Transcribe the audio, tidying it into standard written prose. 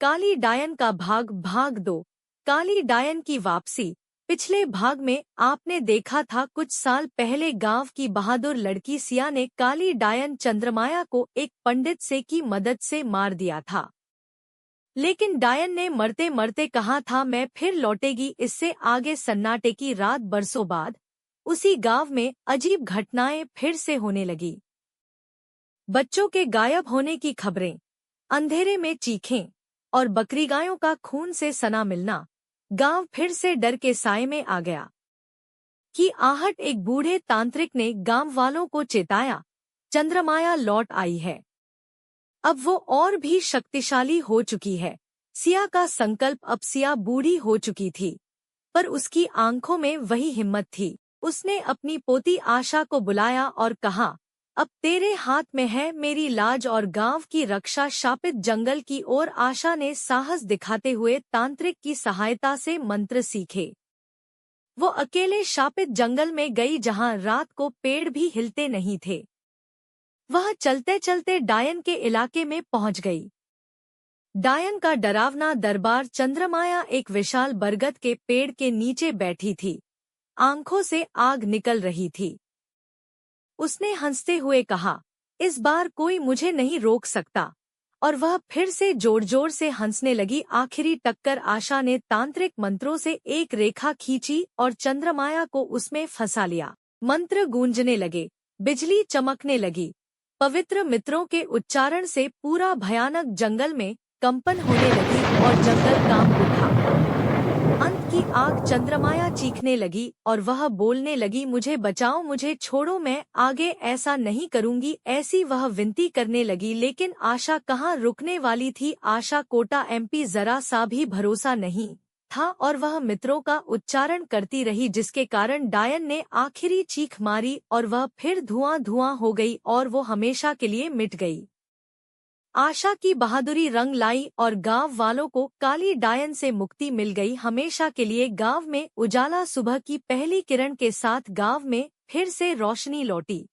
काली डायन का भाग 2। काली डायन की वापसी। पिछले भाग में आपने देखा था कुछ साल पहले गांव की बहादुर लड़की सिया ने काली डायन चंद्रमाया को एक पंडित से की मदद से मार दिया था। लेकिन डायन ने मरते मरते कहा था मैं फिर लौटेगी। इससे आगे सन्नाटे की रात। बरसों बाद उसी गांव में अजीब घटनाएं फिर से होने लगी। बच्चों के गायब होने की खबरें, अंधेरे में चीखें और बकरी गायों का खून से सना मिलना। गांव फिर से डर के साए में आ गया। की आहट एक बूढ़े तांत्रिक ने गांव वालों को चेताया, चंद्रमाया लौट आई है। अब वो और भी शक्तिशाली हो चुकी है। सिया का संकल्प। अब सिया बूढ़ी हो चुकी थी, पर उसकी आंखों में वही हिम्मत थी। उसने अपनी पोती आशा को बुलाया और कहा, अब तेरे हाथ में है मेरी लाज और गांव की रक्षा। शापित जंगल की ओर आशा ने साहस दिखाते हुए तांत्रिक की सहायता से मंत्र सीखे। वो अकेले शापित जंगल में गई जहां रात को पेड़ भी हिलते नहीं थे। वह चलते चलते डायन के इलाके में पहुंच गई। डायन का डरावना दरबार। चंद्रमाया एक विशाल बरगद के पेड़ के नीचे बैठी थी। आंखों से आग निकल रही थी। उसने हंसते हुए कहा, इस बार कोई मुझे नहीं रोक सकता। और वह फिर से जोर जोर से हंसने लगी। आखिरी टक्कर। आशा ने तांत्रिक मंत्रों से एक रेखा खींची और चंद्रमाया को उसमें फंसा लिया। मंत्र गूंजने लगे, बिजली चमकने लगी। पवित्र मित्रों के उच्चारण से पूरा भयानक जंगल में कंपन होने लगी और जंगल कांप उठा। अंत की आग। चंद्रमाया चीखने लगी और वह बोलने लगी, मुझे बचाओ, मुझे छोड़ो, मैं आगे ऐसा नहीं करूंगी। ऐसी वह विनती करने लगी। लेकिन आशा कहाँ रुकने वाली थी। आशा कोटा MP जरा सा भी भरोसा नहीं था और वह मित्रों का उच्चारण करती रही, जिसके कारण डायन ने आखिरी चीख मारी और वह फिर धुआं धुआं हो गई और वो हमेशा के लिए मिट गई। आशा की बहादुरी रंग लाई और गांव वालों को काली डायन से मुक्ति मिल गई हमेशा के लिए। गांव में उजाला। सुबह की पहली किरण के साथ गांव में फिर से रोशनी लौटी।